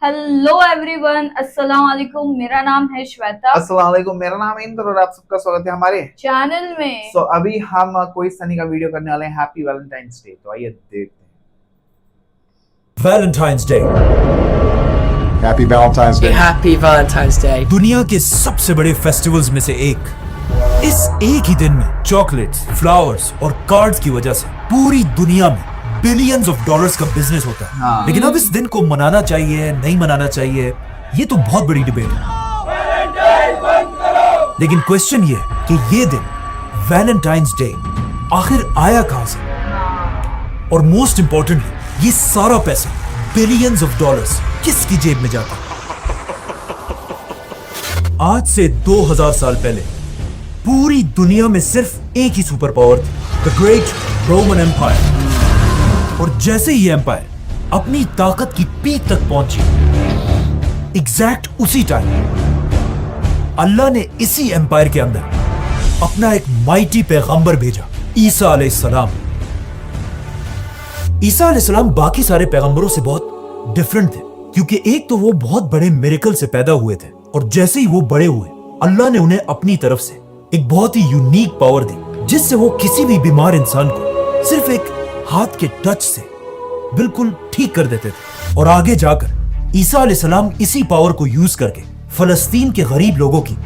Hello everyone, अस्सलाम वालेकुम। मेरा नाम है श्वेता। अस्सलाम वालेकुम, मेरा नाम है इंद्र और आप सबका स्वागत है हमारे चैनल में। अभी हम कोई सनी का वीडियो करने वाले हैं हैप्पी वैलेंटाइंस डे। तो आइए देखते हैं। Valentine's day. Happy Valentine's Day. Happy Valentine's Day. दुनिया के सबसे बड़े फेस्टिवल्स में से एक। इस एक ही दिन में चॉकलेट्स, फ्लावर्स और कार्ड्स की वजह से पूरी दुनिया में बिलियंस ऑफ डॉलर्स का बिजनेस होता है। हाँ। लेकिन अब इस दिन को मनाना चाहिए नहीं मनाना चाहिए, ये तो बहुत बड़ी डिबेट है। लेकिन क्वेश्चन ये है कि ये दिन वैलेंटाइंस डे आखिर आया कहां से, और मोस्ट इंपॉर्टेंटली ये सारा पैसा बिलियंस ऑफ डॉलर्स किसकी जेब में जाता है। आज से 2000 साल पहले पूरी दुनिया में सिर्फ एक ही सुपर पावर थी, द ग्रेट रोमन एम्पायर। और जैसे ही एम्पायर अपनी ताकत की पीक तक पहुंची, एग्जैक्ट उसी टाइम अल्लाह ने इसी एम्पायर के अंदर अपना एक माइटी पैगंबर भेजा, ईसा अलैहिस्सलाम। ईसा अलैहिस्सलाम बाकी सारे पैगंबरों से बहुत डिफरेंट थे, क्योंकि एक तो वो बहुत बड़े मिरेकल से पैदा हुए थे, और जैसे ही वो बड़े हुए अल्लाह ने उन्हें अपनी तरफ से एक बहुत ही यूनिक पावर दी, जिससे वो किसी भी बीमार इंसान को सिर्फ एक हाथ के टच से बिल्कुल ठीक कर देते थे। और आगे जाकर ईसा अलैहिस्सलाम इसी पावर को यूज करके फलस्तीन के गरीब लोगों की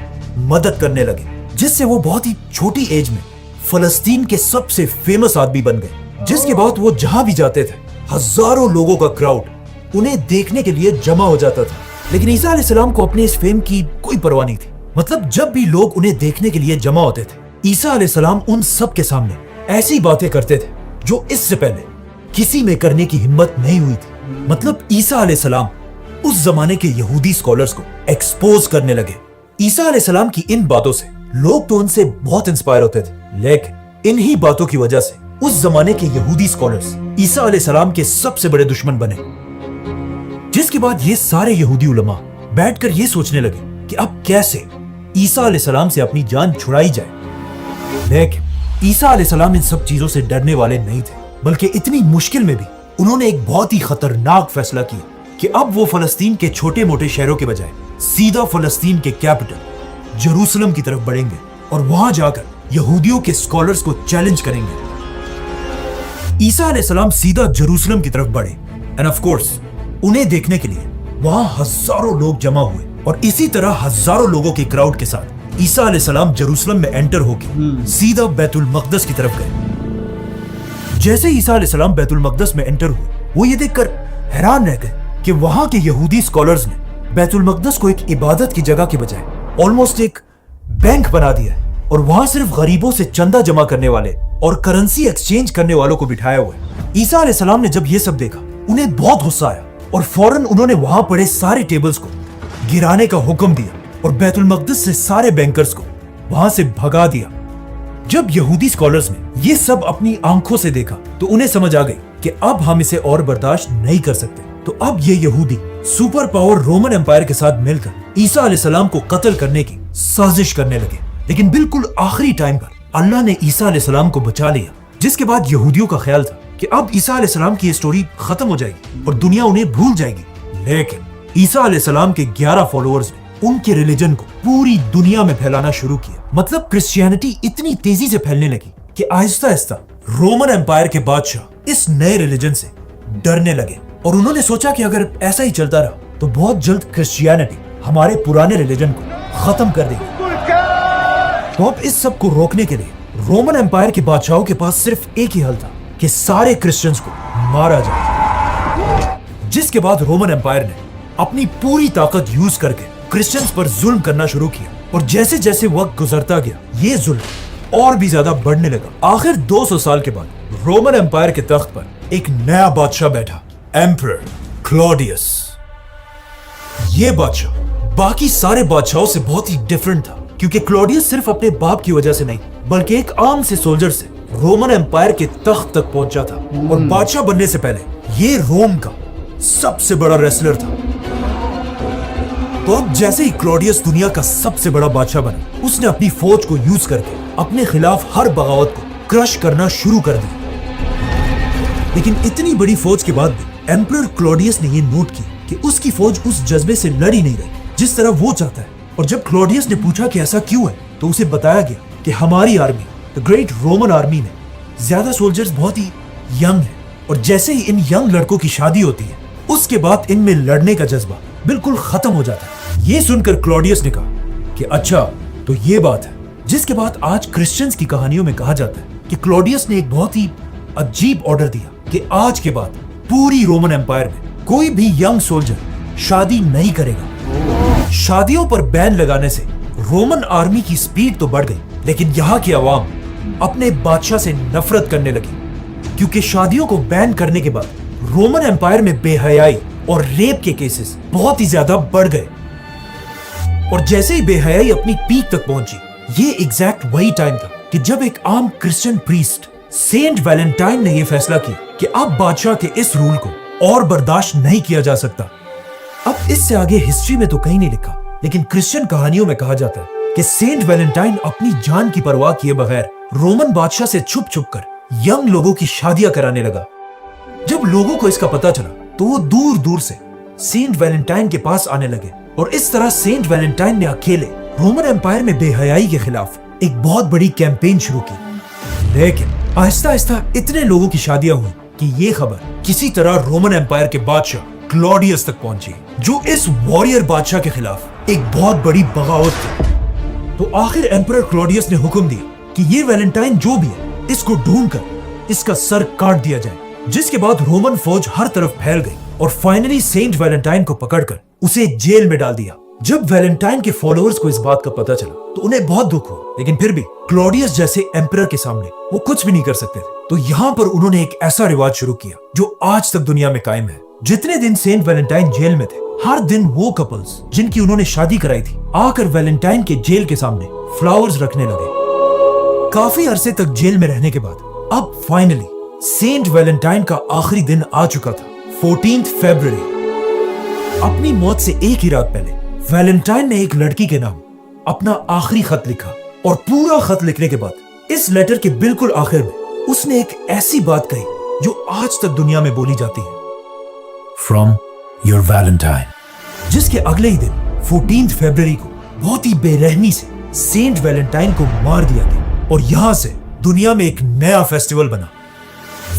मदद करने लगे, जिससे वो बहुत ही छोटी एज में फलस्तीन के सबसे फेमस आदमी बन गए। जिसके बाद वो जहां भी जाते थे हजारों लोगों का क्राउड उन्हें देखने के लिए जमा हो जाता था। लेकिन ईसा अलैहिस्सलाम को अपने इस फेम की कोई परवाह नहीं थी। मतलब जब भी लोग उन्हें देखने के लिए जमा होते थे, ईसा अलैहिस्सलाम उन सब के सामने ऐसी बातें करते थे जो इससे पहले किसी में करने की हिम्मत नहीं हुई थी। मतलब ईसा अलैहिस्सलाम उस जमाने के यहूदी स्कॉलर्स को एक्सपोज करने लगे। ईसा अलैहिस्सलाम की इन बातों से लोग तो उनसे बहुत इंस्पायर होते थे, लेकिन इन्हीं बातों की वजह से उस जमाने के यहूदी स्कॉलर्स ईसा अलैहिस्सलाम के सबसे बड़े दुश्मन बने। जिसके बाद ये सारे यहूदी उलमा बैठकर ये सोचने लगे कि अब कैसे ईसा अलैहिस्सलाम से अपनी जान छुड़ाई जाए। लेकिन ईसा अलैहिस्सलाम इन सब चीजों से डरने वाले नहीं थे, बल्कि इतनी मुश्किल में भी उन्होंने एक बहुत ही खतरनाक फैसला किया कि अब वो फलस्तीन के छोटे मोटे शहरों के बजाय सीधा फलस्तीन के कैपिटल जेरूसलम की तरफ बढ़ेंगे और वहां जाकर यहूदियों के स्कॉलर्स को चैलेंज करेंगे। ईसा अलैहिस्सलाम सीधा जेरूसलम की तरफ बढ़े, एंड ऑफ कोर्स उन्हें देखने के लिए वहां हजारों लोग जमा हुए। और इसी तरह हजारों लोगों के क्राउड के साथ ईसा अलैहिस्सलाम जेरूसलम में एंटर होकर सीधा बैतुल मक़दस की तरफ गए। जैसे ईसा अलैहिस्सलाम बैतुल मक़दस में एंटर हुए, वो ये देखकर हैरान रह गए कि वहां के यहूदी स्कॉलर्स ने बैतुल मक़दस को एक इबादत की जगह के बजाय ऑलमोस्ट एक बैंक बना दिया है, और वहां सिर्फ गरीबों से चंदा जमा करने वाले और करेंसी एक्सचेंज करने वालों को बिठाया हुआ है। ईसा अलैहिस्सलाम ने जब ये सब देखा, उन्हें बहुत गुस्सा आया और फौरन उन्होंने वहां पड़े सारे टेबल्स को गिराने का हुक्म दिया और बैतुल मक़दस से सारे बैंकर्स को वहां से भगा दिया। जब यहूदी स्कॉलर्स ने ये सब अपनी आंखों से देखा तो उन्हें समझ आ गई कि अब हम इसे और बर्दाश्त नहीं कर सकते। तो अब ये यहूदी सुपर पावर रोमन एम्पायर के साथ मिलकर ईसा अलैहिस्सलाम को कत्ल करने की साजिश करने लगे। लेकिन बिल्कुल आखिरी टाइम पर अल्लाह ने ईसा अलैहिस्सलाम को बचा लिया, जिसके बाद यहूदियों का ख्याल था कि अब ईसा अलैहिस्सलाम की स्टोरी खत्म हो जाएगी और दुनिया उन्हें भूल जाएगी। लेकिन ईसा अलैहिस्सलाम के 11 फॉलोअर्स ने उनके रिलीजन को पूरी दुनिया में फैलाना शुरू किया। मतलब क्रिश्चियनिटी इतनी तेजी से फैलने लगी कि आहिस्ता आहिस्ता रोमन एम्पायर के बादशाह इस नए रिलीजन से डरने लगे, और उन्होंने सोचा कि अगर ऐसा ही चलता रहा तो बहुत जल्द क्रिश्चियनिटी हमारे पुराने रिलीजन को खत्म कर देगी। तो अब इस सब को रोकने के लिए रोमन एम्पायर के बादशाहों के पास सिर्फ एक ही हल था कि सारे क्रिश्चियंस को मारा जाए। जिसके बाद रोमन एम्पायर ने अपनी पूरी ताकत यूज करके क्रिश्चियंस पर जुल्म करना शुरू किया, और जैसे जैसे वक्त गुजरता गया ये जुल्म और भी ज्यादा बढ़ने लगा। आखिर 200 साल के बाद रोमन एम्पायर के तख्त पर एक नया बादशाह बैठा, एम्परर क्लॉडियस। ये बादशाह बाकी सारे बादशाहों से बहुत ही डिफरेंट था, क्योंकि क्लॉडियस सिर्फ अपने बाप की वजह से नहीं बल्कि एक आम से सोल्जर से रोमन एम्पायर के तख्त तक पहुंचा था, और बादशाह बनने से पहले ये रोम का सबसे बड़ा रेसलर था। तो अब जैसे ही क्लॉडियस दुनिया का सबसे बड़ा बादशाह बना, उसने अपनी फौज को यूज करके अपने खिलाफ हर बगावत को क्रश करना शुरू कर दिया। लेकिन इतनी बड़ी फौज के बाद भी एम्परर क्लॉडियस ने यह नोट किया कि उसकी फौज उस जज्बे से लड़ ही नहीं रही जिस तरह वो चाहता है। और जब क्लॉडियस ने पूछा कि ऐसा क्यों है, तो उसे बताया गया कि हमारी army, the great Roman army में ज्यादा सोल्जर्स बहुत ही यंग हैं, और जैसे ही इन यंग लड़कों की शादी होती है, उसके बाद इनमें लड़ने का जज्बा बिल्कुल खत्म हो जाता है। ये सुनकर क्लॉडियस ने कहा कि अच्छा, तो ये बात है। जिसके बाद आज क्रिश्चियंस की कहानियों में कहा जाता है कि क्लॉडियस ने एक बहुत ही अजीब ऑर्डर दिया कि आज के बाद पूरी रोमन एम्पायर में कोई भी यंग सोल्जर शादी नहीं करेगा। शादियों पर बैन लगाने से रोमन आर्मी की स्पीड तो बढ़ गई, लेकिन यहाँ की आवाम अपने बादशाह से नफरत करने लगी, क्योंकि शादियों को बैन करने के बाद रोमन एम्पायर में बेहयाई और रेप के केसेस बहुत ही ज्यादा बढ़ गए। और जैसे ही बेहयाई अपनी पीक तक पहुंची, ये एग्जैक्ट वही टाइम था कि जब एक आम क्रिश्चियन प्रीस्ट सेंट वैलेंटाइन ने यह फैसला किया कि अब बादशाह के इस रूल को और बर्दाश्त नहीं किया जा सकता। अब इससे आगे हिस्ट्री में तो कहीं नहीं लिखा, लेकिन क्रिश्चियन कहानियों में कहा जाता है कि सेंट वैलेंटाइन अपनी जान की परवाह किए बगैर रोमन बादशाह से छुप छुप कर यंग लोगों की शादियां कराने लगा। जब लोगों को इसका पता चला, तो वो दूर दूर से सेंट वैलेंटाइन के पास आने लगे, और इस तरह सेंट वैलेंटाइन ने अकेले रोमन एम्पायर में बेहयाई के खिलाफ एक बहुत बड़ी कैंपेन शुरू की। लेकिन आहिस्ता आहिस्ता इतने लोगों की शादियां हुई कि ये खबर किसी तरह रोमन एम्पायर के बादशाह क्लॉडियस तक पहुंची, जो इस वॉरियर बादशाह के खिलाफ एक बहुत बड़ी बगावत थी। तो आखिर एम्परर क्लॉडियस ने हुक्म दिया कि ये वैलेंटाइन जो भी है, इसको ढूंढकर इसका सर काट दिया जाए। जिसके बाद रोमन फौज हर तरफ फैल गई और फाइनली सेंट वैलेंटाइन को पकड़कर उसे जेल में डाल दिया। जब वैलेंटाइन के फॉलोअर्स को इस बात का पता चला, तो उन्हें बहुत दुख हुआ, लेकिन फिर भी क्लॉडियस जैसे एम्परर के सामने वो कुछ भी नहीं कर सकते थे। तो यहाँ पर उन्होंने एक ऐसा रिवाज शुरू किया जो आज तक दुनिया में कायम है। जितने दिन सेंट वैलेंटाइन जेल में थे, हर दिन वो कपल्स जिनकी उन्होंने शादी कराई थी, आकर वैलेंटाइन के जेल के सामने फ्लावर्स रखने लगे। काफी अरसे तक जेल में रहने के बाद अब फाइनली सेंट वैलेंटाइन का आखिरी दिन आ चुका था, 14 फरवरी। अपनी मौत से एक ही रात पहले वैलेंटाइन ने एक लड़की के नाम अपना आखिरी खत लिखा, और पूरा खत लिखने के बाद इस लेटर के बिल्कुल आखिर में उसने एक ऐसी बात कही जो आज तक दुनिया में बोली जाती है, फ्रॉम योर वैलेंटाइन। जिसके अगले ही दिन 14 फरवरी को बहुत ही बेरहमी से सेंट वैलेंटाइन को मार दिया गया, और यहां से दुनिया में एक नया फेस्टिवल बना,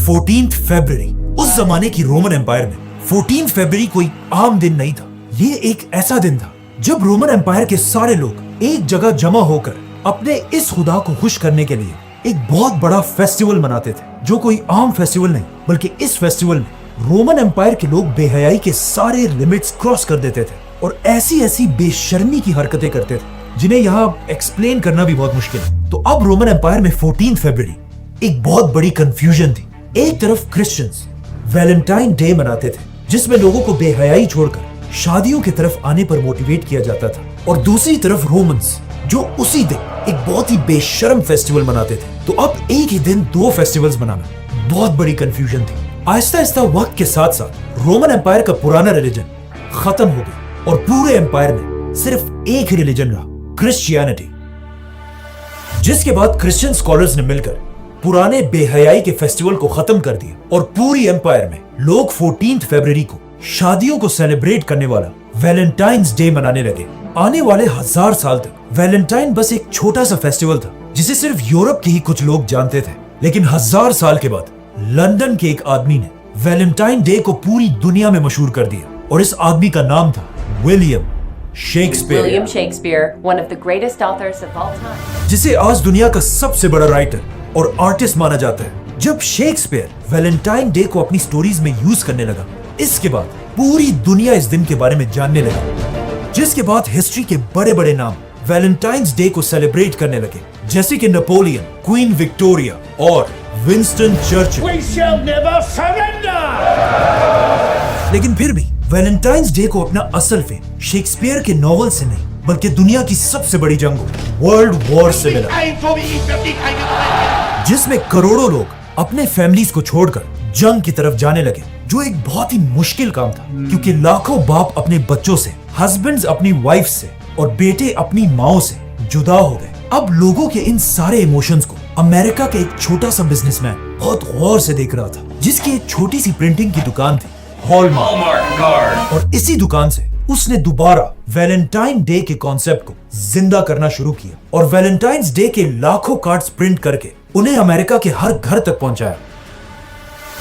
14 फरवरी। उस जमाने की रोमन एम्पायर में 14 फरवरी कोई आम दिन नहीं था। ये एक ऐसा दिन था जब रोमन एम्पायर के सारे लोग एक जगह जमा होकर अपने इस खुदा को खुश करने के लिए एक बहुत बड़ा फेस्टिवल मनाते थे, जो कोई आम फेस्टिवल नहीं, बल्कि इस फेस्टिवल में रोमन एम्पायर के लोग बेहयाई के सारे लिमिट्स क्रॉस कर देते थे और ऐसी ऐसी बेशर्मी की हरकतें करते थे जिन्हें यहाँ एक्सप्लेन करना भी बहुत मुश्किल है। तो अब रोमन एम्पायर में 14 फरवरी एक बहुत बड़ी कंफ्यूजन थी। एक तरफ क्रिश्चियंस वैलेंटाइन डे मनाते थे, जिसमें लोगों को बेहयाई छोड़कर शादियों की तरफ आने पर मोटिवेट किया जाता था, और दूसरी तरफ रोमन्स जो उसी दिन एक बहुत ही बेशर्म फेस्टिवल मनाते थे। तो अब एक ही दिन दो फेस्टिवल्स मनाना बहुत बड़ी कंफ्यूजन थी। आहिस्ता आहिस्ता वक्त के साथ साथ रोमन एम्पायर का पुराना रिलीजन खत्म हो गया और पूरे एम्पायर में सिर्फ एक ही रिलीजन रहा, क्रिश्चियनिटी। जिसके बाद क्रिश्चियन स्कॉलर्स ने मिलकर पुराने बेहयाई के फेस्टिवल को खत्म कर दिया और पूरी एम्पायर में लोग 14 फरवरी को शादियों को सेलिब्रेट करने वाला वैलेंटाइन्स डे मनाने लगे। आने वाले 1000 साल तक वैलेंटाइन बस एक छोटा सा फेस्टिवल था जिसे सिर्फ यूरोप के ही कुछ लोग जानते थे, लेकिन 1000 साल के बाद लंदन के एक आदमी ने वैलेंटाइन डे को पूरी दुनिया में मशहूर कर दिया, और इस आदमी का नाम था William Shakespeare. William Shakespeare, one of the greatest authors of all time. जिसे आज दुनिया का सबसे बड़ा राइटर और आर्टिस्ट माना जाता है। जब शेक्सपियर वैलेंटाइन डे को अपनी स्टोरीज में यूज करने लगा, इसके बाद पूरी दुनिया इस दिन के बारे में जानने लगी, जिसके बाद हिस्ट्री के बड़े बड़े नाम वैलेंटाइन्स डे को सेलिब्रेट करने लगे, जैसे कि नेपोलियन, क्वीन विक्टोरिया और Winston Churchill. We shall never surrender! लेकिन फिर भी वैलेंटाइन्स डे को अपना असल फेम शेक्सपियर के नॉवल से नहीं, बल्कि दुनिया की सबसे बड़ी जंगों वर्ल्ड वॉर से मिला, जिसमें करोड़ों लोग अपने फैमिलीज को छोड़कर जंग की तरफ जाने लगे, जो एक बहुत ही मुश्किल काम था, क्योंकि लाखों बाप अपने बच्चों से, हस्बैंड्स अपनी वाइफ से और बेटे अपनी माओ से जुदा हो गए। अब लोगों के इन सारे इमोशंस को अमेरिका का एक छोटा सा बिजनेसमैन बहुत गौर से देख रहा था, जिसकी एक छोटी सी प्रिंटिंग की दुकान थी। Hallmark card. और इसी दुकान से उसने दोबारा वैलेंटाइन डे के कॉन्सेप्ट को जिंदा करना शुरू किया और वैलेंटाइंस डे के लाखों कार्ड्स प्रिंट करके उन्हें अमेरिका के हर घर तक पहुंचाया।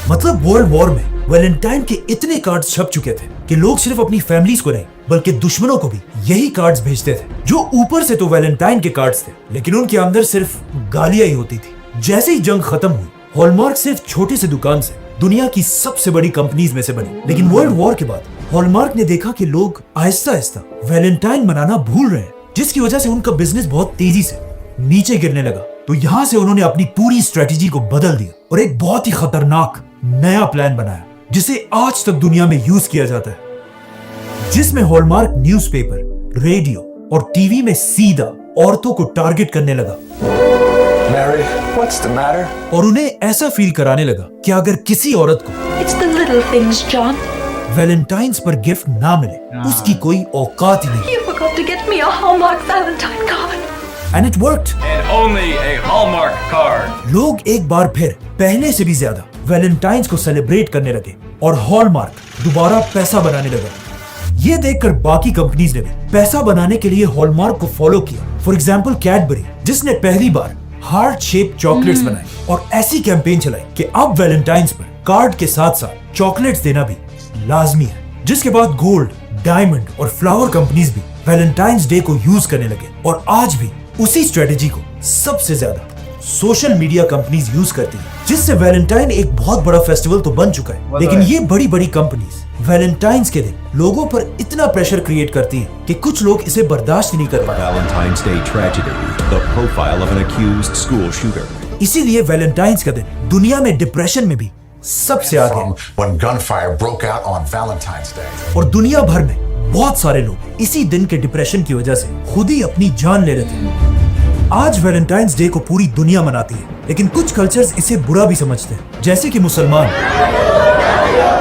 मतलब वर्ल्ड वॉर में वैलेंटाइन के इतने कार्ड्स छप चुके थे कि लोग सिर्फ अपनी फैमिलीज को नहीं बल्कि दुश्मनों को भी यही कार्ड्स भेजते थे, जो ऊपर से तो वैलेंटाइन के कार्ड्स थे लेकिन उनके अंदर सिर्फ गालियां ही होती थी। जैसे ही जंग खत्म हुई, हॉलमार्क सिर्फ छोटी सी दुकान से दुनिया की सबसे बड़ी कंपनीज में से बनी। लेकिन वर्ल्ड वॉर के बाद हॉलमार्क ने देखा कि लोग आहिस्ता आहिस्ता वैलेंटाइन मनाना भूल रहे हैं, जिसकी वजह से उनका बिजनेस बहुत तेजी से नीचे गिरने लगा। तो यहाँ से उन्होंने अपनी पूरी स्ट्रेटेजी को बदल दिया और एक बहुत ही खतरनाक नया प्लान बनाया जिसे आज तक दुनिया में यूज किया जाता है, जिसमें हॉलमार्क न्यूज़पेपर, रेडियो और टीवी में सीधा औरतों को टारगेट करने लगा। Mary, what's the matter? और उन्हें ऐसा फील कराने लगा कि अगर किसी औरत को It's the little things, John. Valentine's पर गिफ्ट ना मिले, उसकी कोई औकात ही नहीं। You forgot to get me a Hallmark Valentine card. And it worked. And only a Hallmark card. लोग एक बार फिर पहले से भी ज्यादा वैलेंटाइंस को सेलिब्रेट करने लगे और हॉलमार्क दोबारा पैसा बनाने लगा। ये देखकर बाकी कंपनीज ने भी पैसा बनाने के लिए हॉलमार्क को फॉलो किया। फॉर एग्जाम्पल कैडबरी, जिसने पहली बार हार्ट शेप चॉकलेट्स बनाए और ऐसी कैंपेन चलाई कि अब वैलेंटाइंस पर कार्ड के साथ साथ चॉकलेट्स देना भी लाजमी है। जिसके बाद गोल्ड, डायमंड और फ्लावर कंपनीज भी वैलेंटाइंस डे को यूज करने लगे और आज भी उसी स्ट्रेटेजी को सबसे ज्यादा सोशल मीडिया कंपनीज यूज करती है, जिससे वैलेंटाइन एक बहुत बड़ा फेस्टिवल तो बन चुका है। लेकिन ये बड़ी बड़ी कंपनीज वैलेंटाइंस के दिन लोगों पर इतना प्रेशर क्रिएट करती है कि कुछ लोग इसे बर्दाश्त ही नहीं कर पाते। Valentine's Day tragedy, the profile of an accused school shooter. इसीलिए वैलेंटाइंस का दिन दुनिया में डिप्रेशन में भी सबसे आगे है। When gunfire broke out on Valentine's Day. और दुनिया भर में बहुत सारे लोग इसी दिन के डिप्रेशन की वजह से खुद ही अपनी जान ले रहे थे। आज वैलेंटाइंस डे को पूरी दुनिया मनाती है, लेकिन कुछ कल्चर्स इसे बुरा भी समझते हैं, जैसे कि मुसलमान,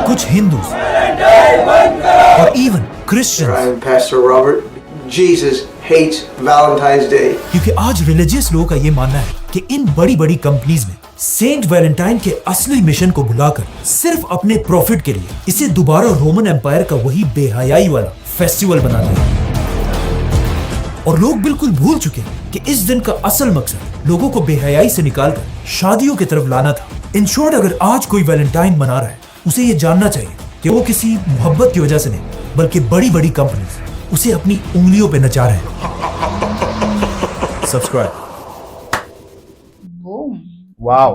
कुछ हिंदू और even Christians. Pastor Robert, Jesus hates Valentine's Day. क्योंकि आज रिलीजियस लोगों का ये मानना है कि इन बड़ी बड़ी कंपनीज में सेंट वैलेंटाइन के असली मिशन को भुलाकर सिर्फ अपने प्रॉफिट के लिए इसे दोबारा रोमन एम्पायर का वही बेहयाई वाला फेस्टिवल बना दिया। और लोग बिल्कुल भूल चुके हैं कि इस दिन का असल मकसद लोगों को बेहयाई से निकालकर शादियों की तरफ लाना था। इन शॉर्ट, अगर आज कोई वैलेंटाइन मना रहा है, उसे ये जानना चाहिए कि वो किसी मोहब्बत की वजह से नहीं, बल्कि बड़ी बड़ी कंपनीज उसे अपनी उंगलियों पे नचा रहे हैं। सब्सक्राइब। वाओ,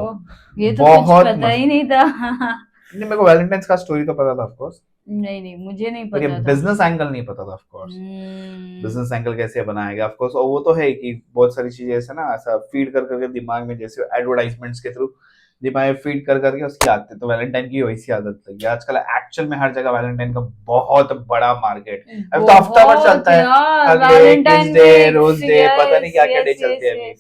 ये तो कुछ बहुत पता ही नहीं था। नहीं, मेरे को वैलेंटाइंस का स्टोरी तो पता था ऑफ कोर्स। नहीं, मुझे नहीं पर ये पता था। बिजनेस एंगल नहीं पता था ऑफ कोर्स। बिजनेस एंगल कैसे बनाया गया ऑफ कोर्स, और वो तो है कि बहुत सारी चीजें ऐसे ना ऐसा फीड कर करके दिमाग में, जैसे एडवर्टाइजमेंट्स के थ्रू दिमाग में फीड कर करके उसकी आदत है। तो वैलेंटाइन की वैसी आदत लगी आजकल। एक्चुअल में हर जगह वैलेंटाइन का बहुत बड़ा मार्केट, अब तो हफ्ता भर चलता है। वैलेंटाइन डे, रोज डे, पता नहीं क्या क्या डे चलते हैं अभी।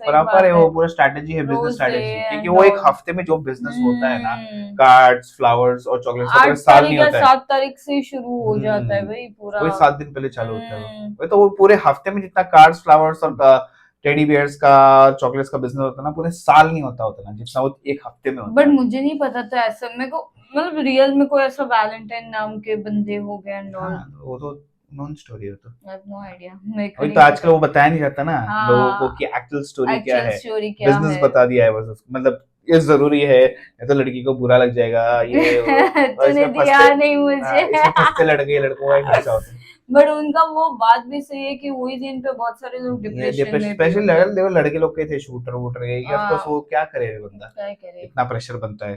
बराबर है, वो पूरा स्ट्रेटेजी है, बिजनेस स्ट्रेटेजी। क्योंकि वो एक हफ्ते में जो बिजनेस होता है ना, कार्ड्स, फ्लावर्स और चॉकलेट्स, पूरे साल नहीं होता है। 7 तारीख से शुरू हो जाता है भाई पूरा। वही 7 दिन पहले चालू होता है वो। तो वो पूरे हफ्ते में जितना कार्ड्स, फ्लावर्स और टेडी बियर्स का, चॉकलेट्स का बिजनेस होता है ना, पूरे साल नहीं होता ना, जितना वो एक हफ्ते में होता है। बट मुझे नहीं पता था ऐसा। मेरे को मतलब रियल में कोई ऐसा वैलेंटाइन नाम के बंदे हो गए एंड ऑल। वो तो नॉन स्टोरी है। तो आई हैव नो आईडिया। मेरे को वही तो आजकल वो बताया नहीं जाता ना लोगों को कि एक्चुअल स्टोरी क्या है। बिजनेस बता दिया है बस उसको, मतलब ये जरूरी है, नहीं तो लड़की को बुरा लग जाएगा। ये तूने दिया नहीं मुझे। फंसते लड़के लड़कों का एक खर्चा होता है। बट उनका वो बात भी सही है कि वही दिन पे बहुत सारे लोग डिप्रेशन में, स्पेशली लड़के लोग के थे, शूटर वूटर के, वो क्या करे बंदा, क्या करे, इतना प्रेशर बनता है।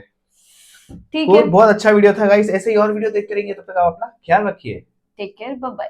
ठीक है, बहुत अच्छा वीडियो था गाइस। ऐसे ही और वीडियो देखते रहेंगे, तब तक आप अपना ख्याल रखिए। Take care, bye bye.